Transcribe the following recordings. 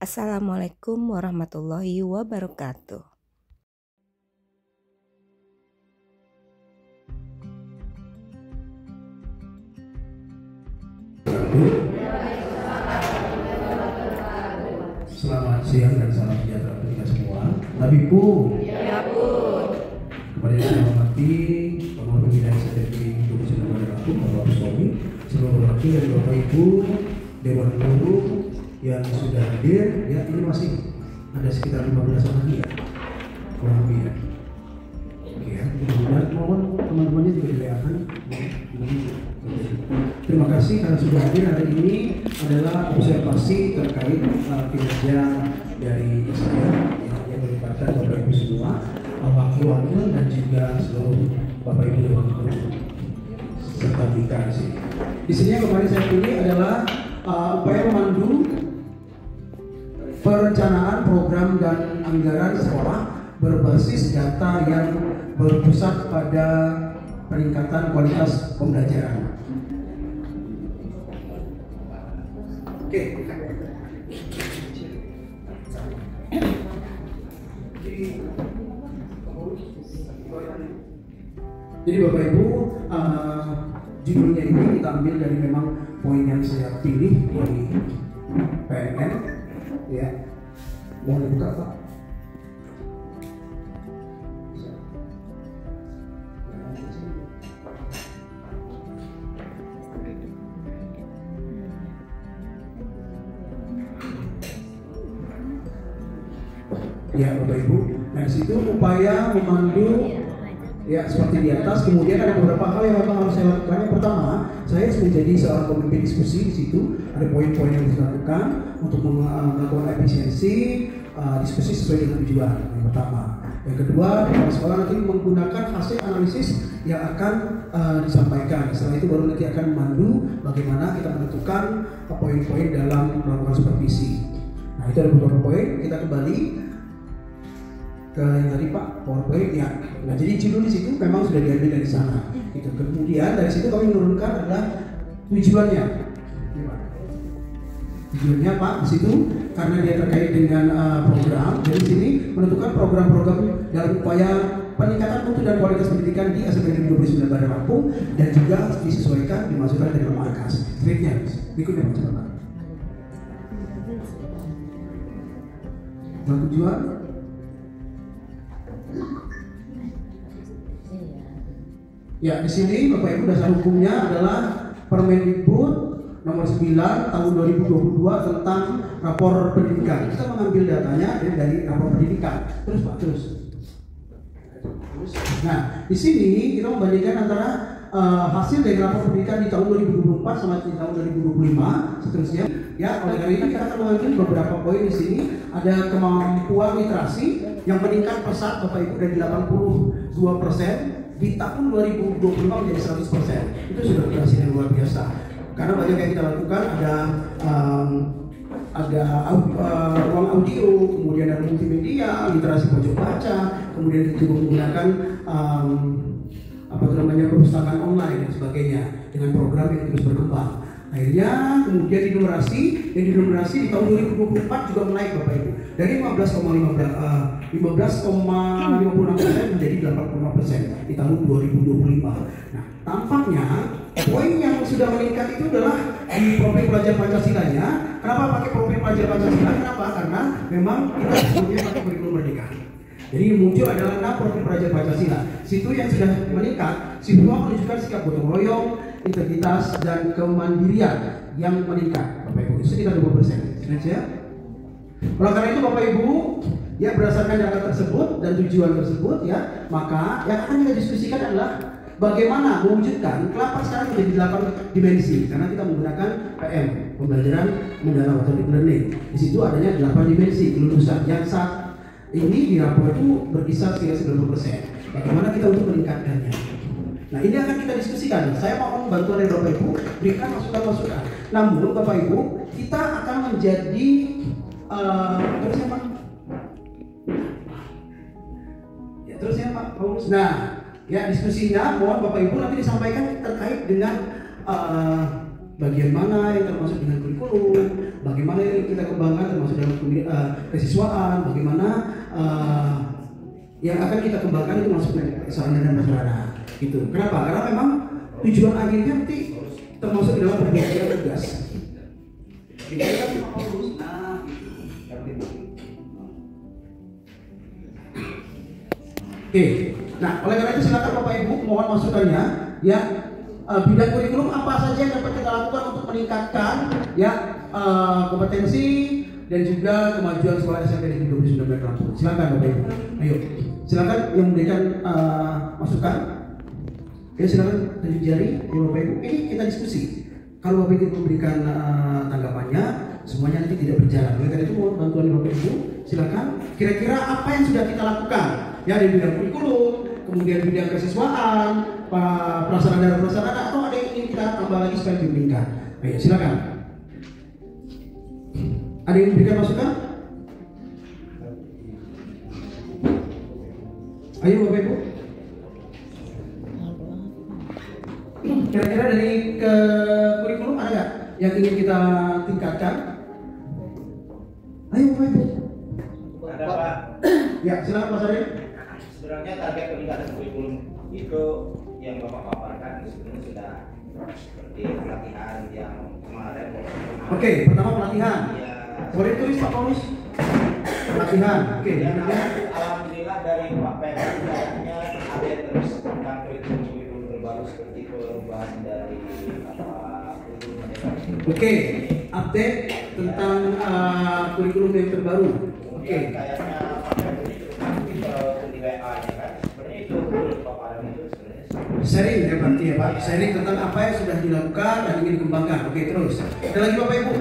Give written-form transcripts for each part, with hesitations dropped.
Assalamualaikum warahmatullahi wabarakatuh. Selamat siang dan salam sejahtera untuk kita semua. Nabi Pu. Ya Pun. Kepada yang saya hormati, Bapak Pembinaan STMI Indonesia Negara Lampung, Bapak Suami, seluruh wakil dan Bapak Ibu, Dewan Guru yang sudah hadir, ya ini masih ada sekitar 15 lagi ya, kurang lebih ya. Oke ya, mudah-mudahan mohon teman-temannya juga dileakan. Terima kasih karena sudah hadir. Hari ini adalah observasi terkait kinerja dari saya yang melibatkan Bapak Ibu semua, wakil-wakil dan juga seluruh Bapak Ibu Dewan Guru serta BK di sini. Di sini yang kemarin saya pilih adalah upaya memandu perencanaan program dan anggaran sekolah berbasis data yang berpusat pada peningkatan kualitas pembelajaran. Oke. Jadi Bapak Ibu, judulnya ini kita ambil dari memang poin yang saya pilih dari PNN, ya. Mohon dibuka Pak. Ya Bapak Ibu, nah situ upaya memandu ya seperti di atas. Kemudian ada beberapa hal yang memang harus saya lakukan. Yang pertama, saya harus menjadi seorang pemimpin diskusi. Di situ ada poin-poin yang harus dilakukan untuk melakukan efisiensi diskusi sesuai dengan tujuan. Yang pertama. Yang kedua, kepala sekolah nanti menggunakan hasil analisis yang akan disampaikan. Setelah itu baru nanti akan memandu bagaimana kita menentukan poin-poin dalam melakukan supervisi. Nah itu ada beberapa poin. Kita kembali ke yang tadi Pak, PowerPoint ya. Nah jadi judul di situ memang sudah diambil dari sana. Itu kemudian dari situ kami menurunkan adalah tujuannya. Tujuannya Pak di situ karena dia terkait dengan program. Jadi sini menentukan program-program dalam upaya peningkatan mutu dan kualitas pendidikan di SMK 29 Bandar Lampung dan juga disesuaikan dimasukkan dari markas. Tweetnya berikutnya Pak coba. Tujuan ya, di sini Bapak Ibu dasar hukumnya adalah Permendikbud nomor 9 tahun 2022 tentang rapor pendidikan. Kita mengambil datanya dari rapor pendidikan. Terus Pak, terus. Nah, di sini kita membandingkan antara hasil dari rapor pendidikan di tahun 2024 sama di tahun 2025 seterusnya. Ya, oleh karena itu kita akan mengambil beberapa poin di sini. Ada kemampuan literasi yang meningkat pesat Bapak Ibu dari 82% di tahun 2025 menjadi 100%. Itu sudah berhasil yang luar biasa. Karena banyak yang kita lakukan, ada ruang audio, kemudian ada multimedia, literasi pojok baca, kemudian kita juga menggunakan perpustakaan online dan sebagainya dengan program yang terus berkembang. Akhirnya kemudian dinumerasi di tahun 2024 juga menaik Bapak Ibu dari 15,56% menjadi 85% di tahun 2025. Nah, tampaknya poin yang sudah meningkat itu adalah di profil pelajar Pancasilanya. Kenapa pakai profil pelajar Pancasila? Kenapa? Karena memang kita sebelumnya pakai kurikulum merdeka. Jadi muncul adalah 6 profil pelajar Pancasila. Situ yang sudah meningkat, semua menunjukkan sikap gotong royong, integritas dan kemandirian yang meningkat. Bapak Ibu, sekitar 20%. Saja. Oleh karena itu Bapak Ibu, ya berdasarkan data tersebut dan tujuan tersebut ya, maka yang akan kita diskusikan adalah bagaimana mewujudkan kelapa sekarang menjadi 8 dimensi karena kita menggunakan PM, pembelajaran mendalam atau deep learning. Di situ adanya 8 dimensi kelulusan yang saat ini di rapor itu berkisar sekitar 90%. Bagaimana kita untuk meningkatkannya? Nah ini akan kita diskusikan. Saya mohon bantuan dari Bapak Ibu, berikan masukan-masukan. Namun Bapak Ibu, kita akan menjadi terusnya Pak. Ya terusnya Pak. Nah, ya diskusinya mohon Bapak Ibu nanti disampaikan terkait dengan bagian mana yang termasuk dengan kurikulum, bagaimana yang kita kembangkan termasuk dalam kesiswaan, bagaimana yang akan kita kembangkan itu masuk sarana dan prasarana. Gitu. Kenapa? Karena memang tujuan akhirnya nanti termasuk dalam pembagian tugas. Oke, nah oleh karena itu silakan Bapak Ibu mohon masukannya ya, bidang kurikulum apa saja yang dapat kita lakukan untuk meningkatkan ya kompetensi dan juga kemajuan sekolah SMP Negeri 29 Lampung. Silakan Bapak Ibu, ayo silakan yang memberikan masukan. Oke, silakan tunjuk jari ya Bapak Ibu. Ini kita diskusi. Kalau Bapak Ibu memberikan tanggapannya, semuanya nanti tidak berjalan. Oleh karena itu mohon bantuan Bapak Ibu. Silakan. Kira-kira apa yang sudah kita lakukan? Ya di bidang kurikulum, kemudian bidang kesiswaan, prasarana dan prasarana, atau ada yang ingin kita tambah lagi supaya dimeningkat. Ayo silakan. Ada yang memberikan masukan? Ayo Bapak Ibu. Kira-kira dari ke kurikulum ada nggak yang ingin kita tingkatkan? Ayo Bapak Ibu. Ada Pak. Ya silakan Mas Arif. Sebenarnya target peningkatan kurikulum itu yang Bapak paparkan sebenarnya sudah seperti pelatihan yang kemarin. Oke, pertama pelatihan. Ya. Boleh tulis Pak Paulus. Pelatihan. Oke. Dan alhamdulillah dari Pak Pemda kayaknya ada terus tentang kurikulum terbaru seperti perubahan dari kurikulum mereka. Oke, update tentang kurikulum yang terbaru. Oke. Kayaknya Pak Pemda itu nanti di WA-nya kan sebenarnya itu paparan itu sebenarnya. Sharing ya berarti ya Pak. Sharing tentang apa yang sudah dilakukan dan ingin dikembangkan. Oke, terus. Ada lagi Bapak Ibu?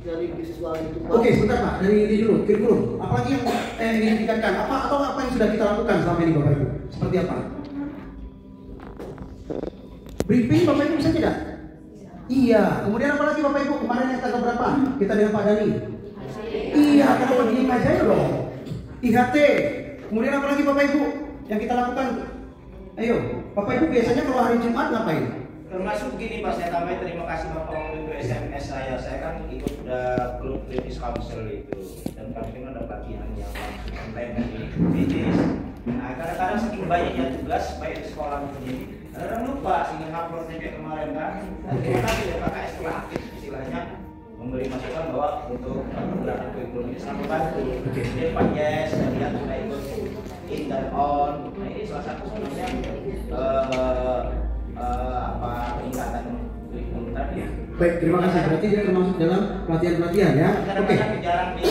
Dari siswa itu Pak. Oke, sebentar Pak. Dari ini dulu, kurikulum. Apalagi yang ingin ditingkatkan? Apa yang sudah kita lakukan selama ini Bapak Ibu? Seperti apa? Briefing Bapak Ibu bisa tidak? Iya. Kemudian apa lagi Bapak Ibu? Kemarin yang tanggal berapa? Kita dengan Pak Dani. Iya, kenapa diem aja dong? IHT. Kemudian apa lagi Bapak Ibu yang kita lakukan? Ayo, Bapak Ibu biasanya kalau hari Jumat ngapain? Termasuk begini Pak, saya tambahin terima kasih Bapak waktu itu SMS saya kan ikut grup kritis council itu dan kami ada pelatihan yang langsung online di kritis. Nah kadang-kadang saking banyaknya tugas baik di sekolah ini, kadang lupa ingin upload kayak kemarin kan. Dan kita tidak pakai setelah aktif istilahnya memberi masukan bahwa untuk pergerakan kurikulum ini sangat membantu. Jadi Pak Yes dan dia sudah ikut in dan on. Nah ini salah satu sebenarnya peningkatan kurikulum tadi. Baik, terima kasih. Berarti dia termasuk dalam pelatihan-pelatihan ya. Oke. Kadang-kadang jarang di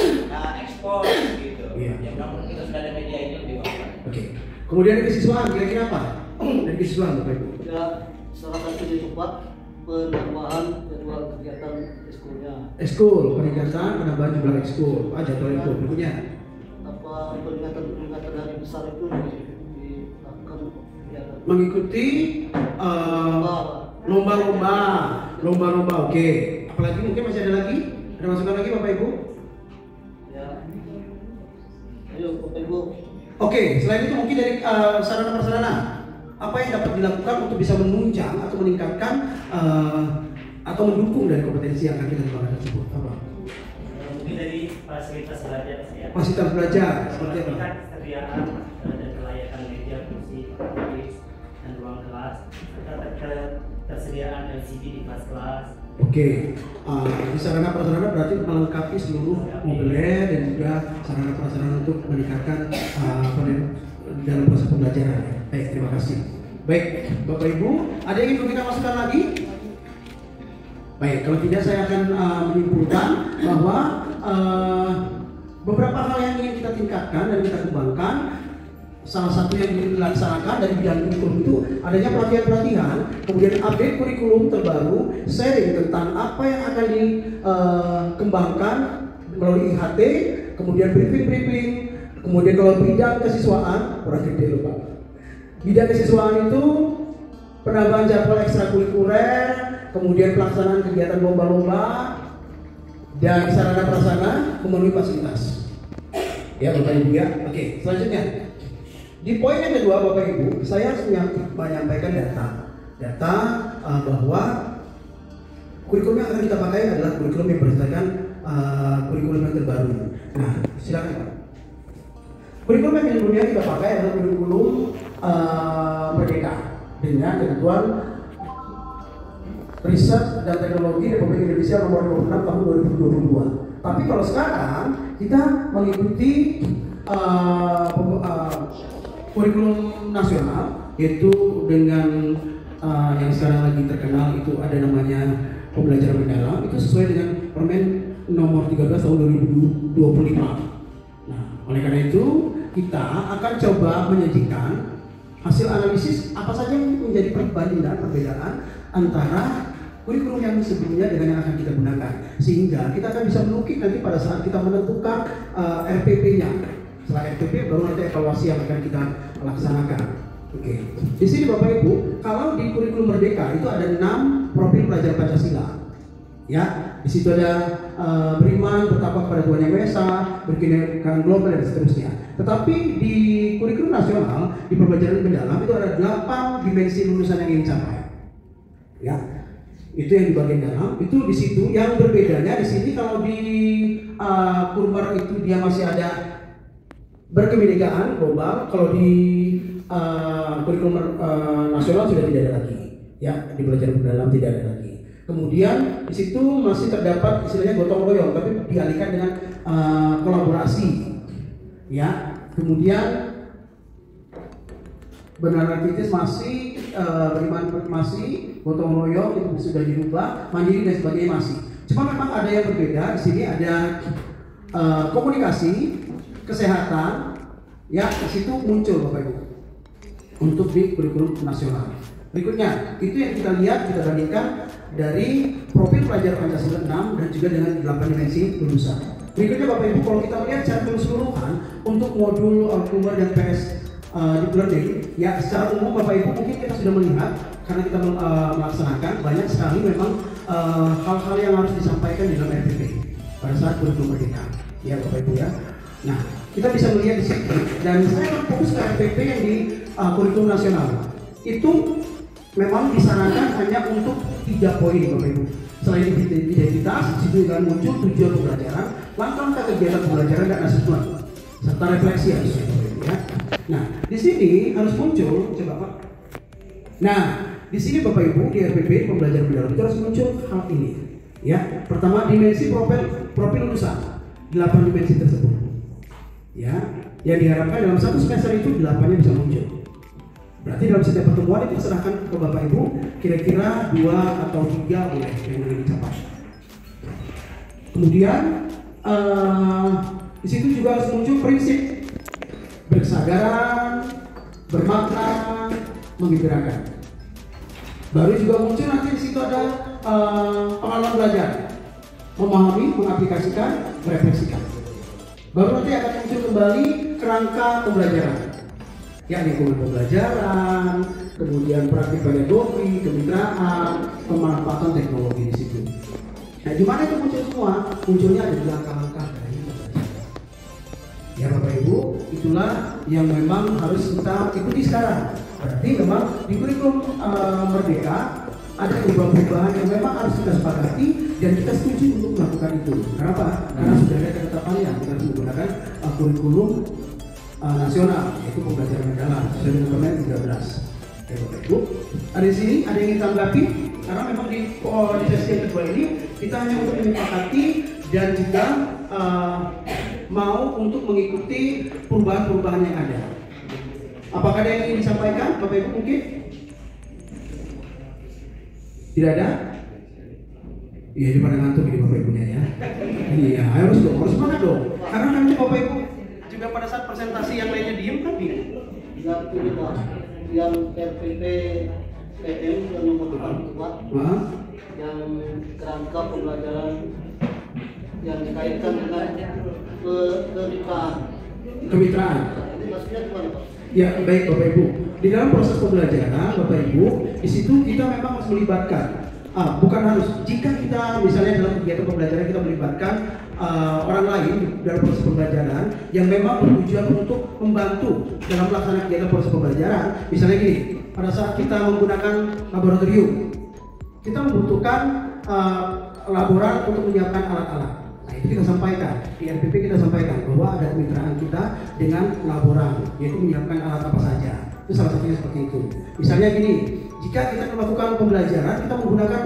ekspor gitu. Iya. Ya namun kita sudah ada media ini lebih bagus. Oke. Kemudian dari kesiswaan kira-kira apa? Dari kesiswaan Bapak Ibu. Ya, salah satu di tempat penambahan jadwal kegiatan eskulnya. Ekskul, peningkatan penambahan jumlah ekskul. Jadwal itu berikutnya. Apa peringatan hari besar itu dilakukan kegiatan. Mengikuti lomba-lomba. Oke. Apalagi mungkin masih ada lagi? Ada masukan lagi Bapak Ibu? Ya. Ayo Bapak Ibu. Oke, selain itu mungkin dari sarana prasarana, apa yang dapat dilakukan untuk bisa menunjang atau meningkatkan atau mendukung dari kompetensi yang akan kita kembangkan tersebut? Apa? Mungkin dari fasilitas belajar ya. Fasilitas belajar seperti apa? Kan kesediaan dan kelayakan meja, kursi, tulis, dan ruang kelas, ketersediaan LCD di kelas-kelas. Oke, di sarana prasarana berarti melengkapi seluruh mobilnya dan juga sarana prasarana untuk meningkatkan dalam proses pembelajaran. Baik, terima kasih. Baik, Bapak Ibu, ada yang ingin memberikan masukan lagi? Baik, kalau tidak saya akan menyimpulkan bahwa beberapa hal yang ingin kita tingkatkan dan kita kembangkan. Salah satu yang dilaksanakan dari bidang kurikulum itu adanya pelatihan-pelatihan, kemudian update kurikulum terbaru, sharing tentang apa yang akan dikembangkan melalui IHT, kemudian briefing, kemudian kalau bidang kesiswaan, bidang kesiswaan itu penambahan jadwal ekstrakurikuler, kemudian pelaksanaan kegiatan lomba-lomba, dan sarana prasarana memenuhi fasilitas. Ya Bapak Ibu ya. Oke, selanjutnya. Di poin yang kedua Bapak Ibu, saya menyampaikan data bahwa kurikulum yang akan kita pakai adalah kurikulum yang berdasarkan kurikulum yang terbaru. Nah, silakan Pak. Kurikulum yang kemudian kita pakai adalah kurikulum Merdeka dengan ketentuan Riset dan Teknologi Republik Indonesia nomor 26 tahun 2022. Tapi kalau sekarang kita mengikuti kurikulum nasional, yaitu dengan yang sekarang lagi terkenal itu ada namanya pembelajaran mendalam, itu sesuai dengan Permen nomor 13 tahun 2025. Nah, oleh karena itu kita akan coba menyajikan hasil analisis apa saja yang menjadi perbedaan antara kurikulum yang sebelumnya dengan yang akan kita gunakan, sehingga kita akan bisa melukis nanti pada saat kita menentukan RPP-nya. Setelah RPP baru nanti evaluasi yang akan kita laksanakan. Oke. Di sini Bapak Ibu, kalau di kurikulum Merdeka itu ada 6 profil pelajar Pancasila. Ya, di situ ada beriman, bertakwa kepada Tuhan Yang Maha Esa, berkenegaraan global dan seterusnya. Tetapi di kurikulum nasional di pembelajaran mendalam itu ada 8 dimensi lulusan yang ingin dicapai. Ya, itu yang di bagian dalam. Itu di situ yang berbedanya di sini kalau di Kurbar itu dia masih ada berkebinekaan global. Kalau di kurikulum nasional sudah tidak ada lagi. Ya, di pelajaran mendalam tidak ada lagi. Kemudian di situ masih terdapat istilahnya gotong royong, tapi dialihkan dengan kolaborasi. Ya, kemudian benar kritis masih, beriman masih, gotong royong itu sudah dirubah, mandiri dan sebagainya masih. Cuma memang ada yang berbeda. Di sini ada komunikasi, kesehatan, ya di situ muncul Bapak Ibu untuk di kurikulum nasional. Berikutnya, itu yang kita lihat, kita bandingkan dari profil pelajar Pancasila 6 dan juga dengan 8 dimensi lulusan. Berikutnya Bapak Ibu, kalau kita lihat secara keseluruhan untuk modul Kurbar dan PS Deep Learning, ya secara umum Bapak Ibu mungkin kita sudah melihat karena kita melaksanakan banyak sekali memang hal-hal yang harus disampaikan di dalam RPP pada saat kurikulum Merdeka. Ya Bapak Ibu ya. Nah, kita bisa melihat di sini dan saya akan fokus ke RPP yang di kurikulum nasional. Itu memang disarankan hanya untuk 3 poin Bapak Ibu. Selain identitas, di situ akan muncul tujuan pembelajaran, langkah-langkah kegiatan pembelajaran dan asesmen, serta refleksi harusnya Bapak Ibu ya. Nah, di sini harus muncul, coba Pak. Nah, di sini Bapak Ibu di RPP pembelajaran mendalam itu harus muncul hal ini. Ya, pertama dimensi profil lulusan, 8 dimensi tersebut. Ya, yang diharapkan dalam satu semester itu 8-nya bisa muncul. Berarti dalam setiap pertemuan itu serahkan ke Bapak Ibu kira-kira 2 atau 3 boleh yang ingin dicapai. Kemudian di situ juga harus muncul prinsip berkesadaran, bermakna, menggembirakan. Baru juga muncul nanti di situ ada pengalaman belajar, memahami, mengaplikasikan, merefleksikan. Baru nanti akan muncul kembali kerangka pembelajaran, yakni pembelajaran, kemudian praktik pedagogi, kemitraan, pemanfaatan teknologi di situ. Nah, di mana itu muncul semua? Munculnya ada langkah-langkah dari pembelajaran. Ya Bapak Ibu, itulah yang memang harus kita ikuti sekarang. Berarti memang di kurikulum Merdeka ada perubahan-perubahan yang memang harus kita sepakati dan kita setuju untuk melakukan itu. Kenapa? Karena sudah ada ketetapannya. Kita harus menggunakan kurikulum nasional, yaitu pembelajaran mendalam sesuai dengan Permen 13. Oke Bapak Ibu, ada di sini ada yang ingin tanggapi? Karena memang di sesi yang kedua ini kita hanya untuk menyepakati dan juga mau untuk mengikuti perubahan-perubahan yang ada. Apakah ada yang ingin disampaikan Bapak Ibu mungkin? Tidak ada? Iya, dia pada ngantuk ini Bapak Ibunya ya. Iya, harus semangat dong. Karena nanti Bapak Ibu juga pada saat presentasi yang lainnya diem kan bingung. Yang RPP PM yang nomor 4 yang kerangka pembelajaran yang dikaitkan dengan kemitraan. Ini maksudnya gimana Pak? Ya baik Bapak Ibu, di dalam proses pembelajaran Bapak Ibu, di situ kita memang harus melibatkan, bukan harus, jika kita misalnya dalam kegiatan pembelajaran kita melibatkan orang lain dalam proses pembelajaran yang memang bertujuan untuk membantu dalam pelaksanaan kegiatan proses pembelajaran. Misalnya gini, pada saat kita menggunakan laboratorium, kita membutuhkan laboran untuk menyiapkan alat-alat. Nah, itu kita sampaikan di RPP, kita sampaikan bahwa ada kemitraan kita dengan laboran, yaitu menyiapkan alat apa saja. Itu salah satunya seperti itu. Misalnya gini, jika kita melakukan pembelajaran, kita menggunakan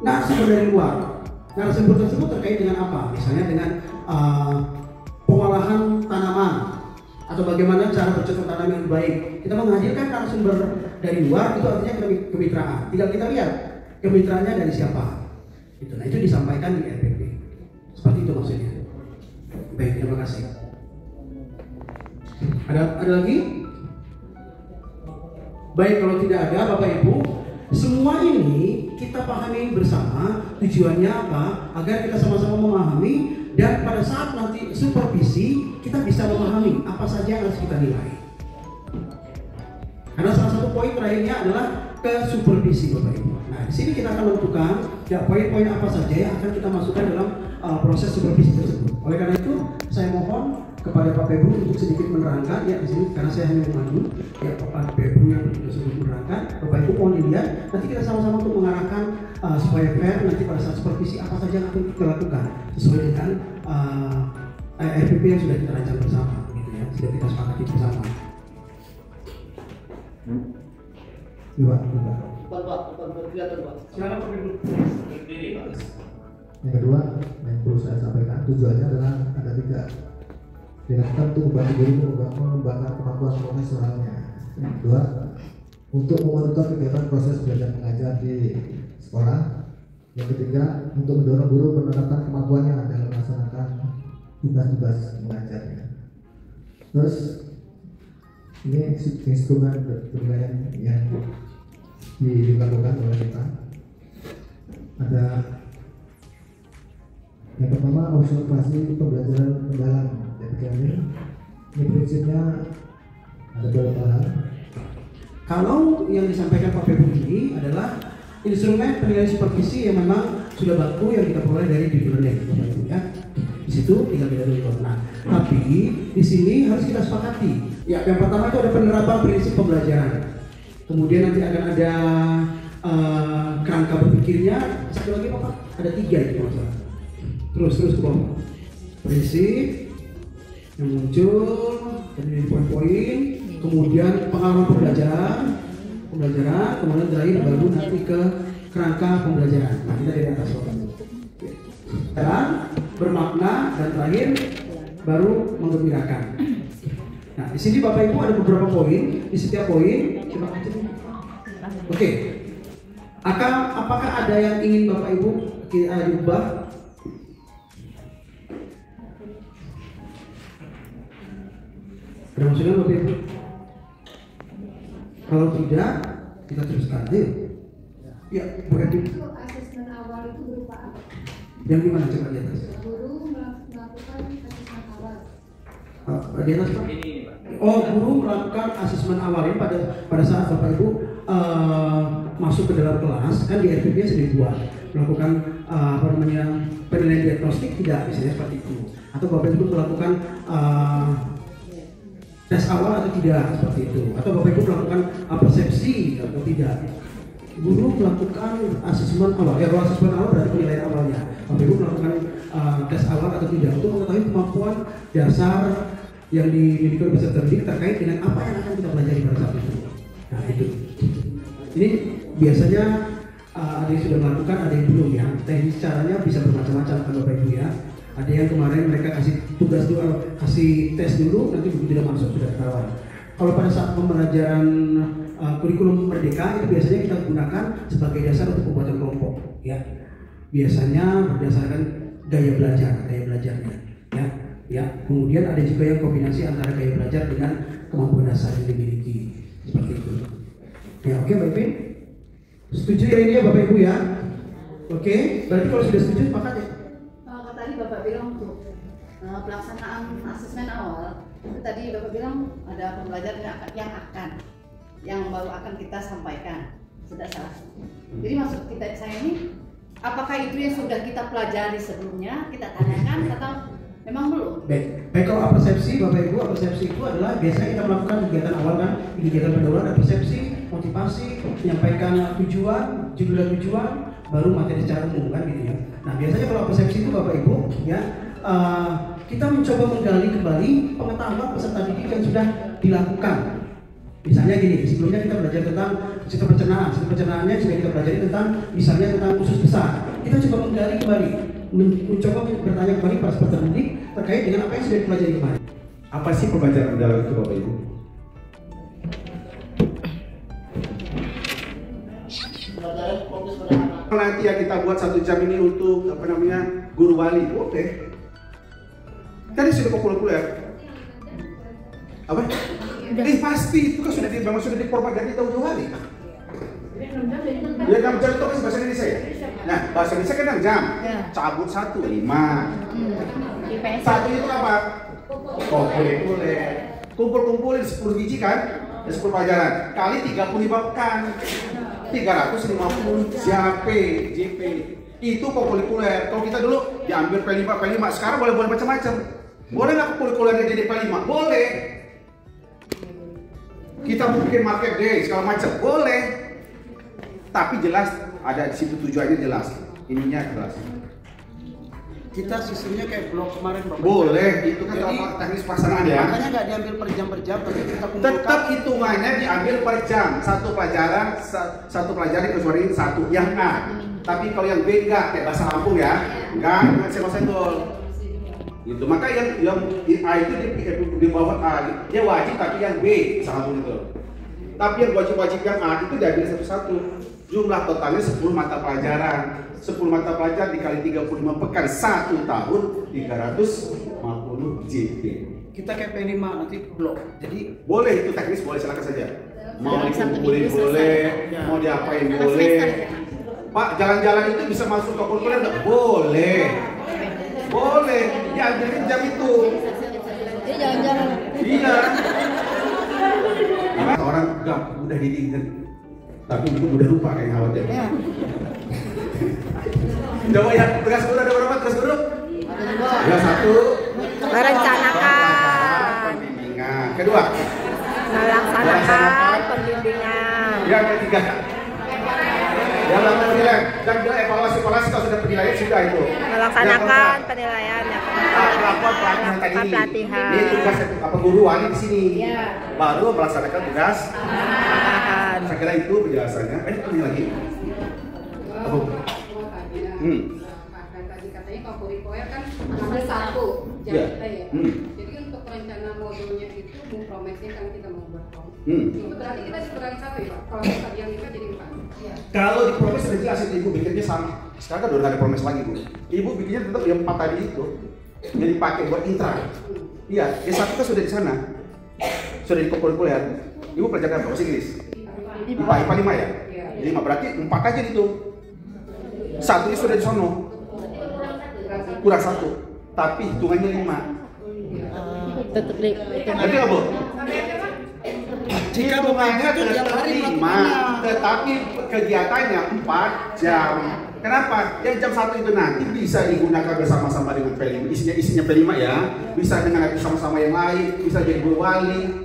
narasumber dari luar. Narasumber tersebut terkait dengan apa? Misalnya dengan pengolahan tanaman atau bagaimana cara bercocok tanam yang baik. Kita menghadirkan narasumber dari luar, itu artinya kemitraan. Tinggal kita lihat kemitraannya dari siapa. Gitu. Nah, itu disampaikan di RPP. Seperti itu maksudnya. Baik, terima kasih. Ada lagi? Baik, kalau tidak ada Bapak Ibu, semua ini kita pahami bersama tujuannya apa, agar kita sama-sama memahami, dan pada saat nanti supervisi kita bisa memahami apa saja yang harus kita nilai. Karena salah satu poin terakhirnya adalah ke supervisi Bapak Ibu. Nah, di sini kita akan menentukan ya poin-poin apa saja yang akan kita masukkan dalam proses supervisi tersebut. Oleh karena itu, saya mohon kepada Pak Pebru untuk sedikit menerangkan ya di sini, karena saya hanya memandu ya Pak Pebru yang sedikit menerangkan. Bapak Ibu mohon dilihat, nanti kita sama-sama untuk mengarahkan supaya fair nanti pada saat supervisi apa saja yang akan kita lakukan sesuai dengan RPP yang sudah kita rancang bersama, gitu ya, sudah kita sepakati bersama. Dua. Pak, kelihatan Pak. Silakan Pak Pebru. Berdiri Pak. Yang kedua, yang perlu saya sampaikan, tujuannya adalah ada 3. Dilakukan untuk membantu guru mengembangkan kemampuan profesionalnya. Yang kedua, untuk memonitor kegiatan proses belajar mengajar di sekolah. Yang ketiga, untuk mendorong guru menerapkan kemampuannya dalam melaksanakan tugas-tugas mengajarnya. Terus, ini instrumen penilaian yang dilakukan oleh kita. Ada yang pertama, observasi pembelajaran mendalam. Ini prinsipnya ada beberapa hal. Kalau yang disampaikan Pak Pebru ini adalah instrumen penilaian supervisi yang memang sudah baku yang kita peroleh dari deep learning, ya. Di situ tinggal kita dulu. Nah, tapi di sini harus kita sepakati. Ya, yang pertama itu ada penerapan prinsip pembelajaran. Kemudian nanti akan ada kerangka berpikirnya. Satu lagi Pak, ada 3 itu masalah. Terus ke bawah. Prinsip yang muncul dan ini poin-poin, kemudian pengalaman pembelajaran, kemudian terakhir baru nanti ke kerangka pembelajaran. Nah, kita di atas dan bermakna, dan terakhir baru menggembirakan. Nah, di sini Bapak Ibu ada beberapa poin, di setiap poin coba aja. Oke. Apakah ada yang ingin Bapak Ibu diubah? Ada maksudnya Bapak Ibu? Kalau tidak, kita teruskan aja. Ya, bukan di. Asesmen awal itu berupa apa? Yang di mana coba di atas? Guru melakukan asesmen awal. Di atas Pak? Oh, guru melakukan asesmen awal ini pada saat Bapak Ibu masuk ke dalam kelas, kan di RPP sudah dibuat melakukan penilaian diagnostik tidak, misalnya seperti itu. Atau Bapak Ibu melakukan tes awal atau tidak, seperti itu. Atau Bapak Ibu melakukan persepsi atau tidak. Guru melakukan asesmen awal. Ya, kalau asesmen awal berarti penilaian awalnya. Bapak Ibu melakukan tes awal atau tidak untuk mengetahui kemampuan dasar yang dimiliki oleh peserta didik terkait dengan apa yang akan kita pelajari pada saat itu. Nah, itu. Ini biasanya ada yang sudah melakukan, ada yang belum ya. Teknis caranya bisa bermacam-macam kan Bapak Ibu ya. Ada yang kemarin mereka kasih tugas dulu, kasih tes dulu, nanti begitu tidak masuk sudah ketahuan. Kalau pada saat pembelajaran kurikulum Merdeka itu biasanya kita gunakan sebagai dasar untuk pembuatan kelompok, ya. Biasanya berdasarkan gaya belajarnya, ya. Kemudian ada juga yang kombinasi antara gaya belajar dengan kemampuan dasar yang dimiliki, seperti itu. Ya, oke, Bapak Ibu. Setuju ya ini ya Bapak Ibu ya? Oke, berarti kalau sudah setuju sepakat ya? Tadi Bapak bilang untuk pelaksanaan asesmen awal, itu tadi Bapak bilang ada pembelajaran yang baru akan kita sampaikan, sudah salah. Jadi maksud saya ini, apakah itu yang sudah kita pelajari sebelumnya, kita tanyakan atau memang belum? Baik, kalau persepsi Bapak Ibu, persepsi itu adalah biasanya kita melakukan kegiatan awal kan, kegiatan pendahuluan ada persepsi, motivasi, menyampaikan tujuan, judul dan tujuan, baru materi secara umum kan gitu ya. Nah biasanya kalau persepsi itu Bapak Ibu ya, kita mencoba menggali kembali pengetahuan peserta didik yang sudah dilakukan. Misalnya gini, sebelumnya kita belajar tentang sistem pencernaan. Sistem pencernaannya juga kita pelajari tentang misalnya tentang usus besar. Kita coba menggali kembali, mencoba bertanya kembali para peserta didik terkait dengan apa yang sudah dipelajari kemarin. Apa sih pembelajaran mendalam itu Bapak Ibu? Nanti ya kita buat 1 jam ini untuk apa namanya guru wali, boleh. Tadi sudah populer. Apa? Pasti itu kan sudah memang sudah dipropaganda jauh hari. Ya 6 jam itu kan bahasa Indonesia ya. Nah bahasa Indonesia kan 6 jam. Cabut 1, 5. Satu itu apa? Kumpul-kumpulin 10 biji kan? 10 pelajaran kali 35 pekan. 350 JP itu populer. Kalau kita dulu diambil P5, sekarang boleh macam-macam. Boleh nggak populernya jadi P5? Boleh. Kita bikin market day segala macam, boleh. Tapi jelas ada di situ tujuannya jelas, ininya jelas. Kita sistemnya kayak blog kemarin Bapak. Boleh, itu kan teknis pelaksanaan ya. Makanya nggak diambil per jam, tapi kita kumpulkan. Tetap hitungannya diambil per jam. Satu pelajaran kecuali satu yang A. Tapi kalau yang B enggak, kayak bahasa Lampung ya, enggak dengan senggol-senggol. Gitu. Maka yang A itu di bawah A, dia wajib tapi yang B sama itu. Tapi yang wajib yang A itu diambil satu-satu. Jumlah totalnya 10 mata pelajaran. 10 mata pelajaran dikali 35 pekan 1 tahun 350 JP. Kita kayak P5 nanti blok. Jadi boleh itu teknis, boleh silakan saja. Mau dikumpulin boleh, mau diapain boleh. Pak, jalan-jalan itu bisa masuk ke kurikuler nggak? Boleh. Boleh, diambilin jam itu. Jadi jalan-jalan. Iya. Orang enggak mudah diingat. Tapi itu udah lupa kayak khawatir. Ya. Coba ya, tugas guru ada berapa tugas guru? Ya 1. Merencanakan. Pembimbingan. Kedua. Melaksanakan pembimbingan. Yang ketiga. Yang penilaian. Dan bila evaluasi kalau sudah penilaian sudah itu. Melaksanakan penilaian. Lakukan pelatihan tadi. Pelatihan. Ini tugas apa guru wali di sini. Baru melaksanakan tugas. Saya kira itu penjelasannya. Ini lagi. Apa? Tadi katanya kalau kurikuler kan ada 1 jam kita ya. Jadi untuk rencana modulnya itu kompromisnya kan kita mau buat itu berarti kita dikurangi 1 ya Pak. Kalau tadi yang 5 jadi 4. Kalau di promes sudah jelas itu ibu bikinnya sama. Sekarang kan udah nggak ada promes lagi bu. Ibu bikinnya tetap yang 4 tadi itu. Jadi pakai buat intra. Iya, S1 kan sudah di sana. Sudah di kurikuler. Ibu pelajaran bahasa Inggris. IPA 5 ya? 5 berarti 4 aja itu. 1 itu sudah di sono. Kurang 1. Tapi hitungannya 5. Tetap Nanti apa? Jika hitungannya tetap 5, tetapi kegiatannya 4 jam. Kenapa? Yang jam 1 itu nanti bisa digunakan bersama-sama dengan P5. Isinya P5 ya. Bisa dengan sama-sama yang lain. Bisa jadi guru wali.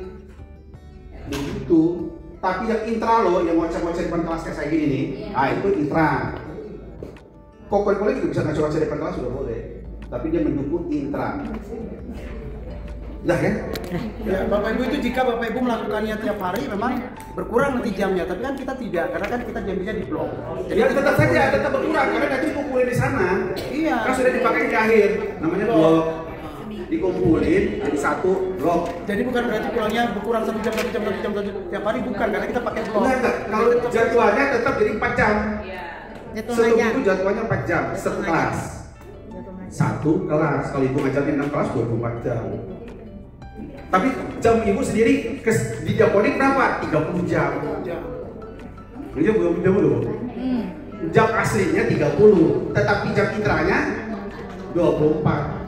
Begitu. Tapi yang intra loh, yang ngoceh-ngoceh depan kelas kayak saya gini nih, itu intra. Kok kurikuler juga bisa ngoceh-ngoceh depan kelas sudah boleh, tapi dia mendukung intra. Dah ya? ya, Bapak Ibu itu jika Bapak Ibu melakukannya tiap hari memang berkurang nanti jamnya, tapi kan kita tidak, karena kan kita jamnya di blok. Jadi tetap saja tetap berkurang karena nanti kumpulin di sana. Iya. Kan sudah dipakai di akhir, namanya blok. Dikumpulin jadi 1 blok. Jadi bukan berarti pulangnya berkurang 1 jam tiap hari, bukan, karena kita pakai blok. Enggak. Kalau jadwalnya tetap jadi 4 jam. Satu minggu jadwalnya 4 jam, satu kelas. 1 kelas, kalau ibu ngajarin 6 kelas 24 jam. Tapi jam ibu sendiri di Japonik berapa? 30 jam. Ini jam dulu. Jam aslinya 30, tetapi jam intranya 24.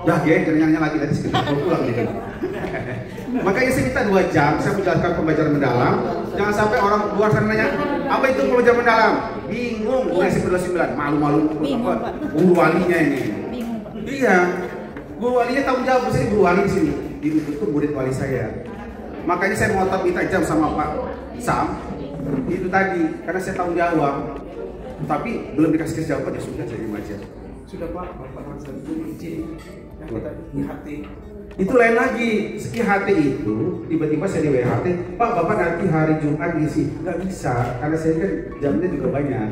Dah ya, kenyangnya lagi tadi sekitar pulang gitu. Makanya saya minta 2 jam, saya menjelaskan pembelajaran mendalam. Jangan sampai orang luar sana nanya, apa itu pembelajaran mendalam? Bingung, gue sih 29, malu-malu apa? Guru walinya ini. Iya, guru walinya tanggung jawab, saya guru wali di sini. Itu murid wali saya. Makanya saya mau minta jam sama Pak Sam. Itu tadi, karena saya tanggung jawab. tapi belum dikasih jawaban, ya sudah jadi aja. Sudah Pak, Bapak langsung izin yang kita IHT. Itu lain lagi, IHT itu tiba-tiba saya di WHT, Pak Bapak nanti hari Jumat ngisi, nggak bisa, karena saya kan jamnya juga banyak.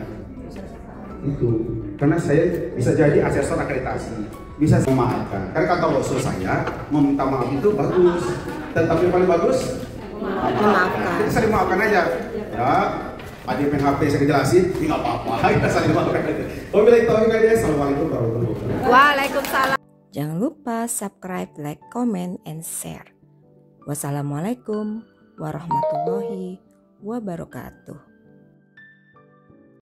Itu, karena saya bisa jadi asesor akreditasi, bisa memaafkan. Karena kata usul saya, meminta maaf itu bagus, tetapi yang paling bagus Memaafkan. kita saling maafkan aja. Ya, ada PHP saya jelasin, ini nggak apa-apa, kita saling maafkan aja. Wabillahi taufiq wal hidayah. Assalamualaikum warahmatullahi wabarakatuh. Waalaikumsalam. Jangan lupa subscribe, like, comment, and share. Wassalamualaikum warahmatullahi wabarakatuh.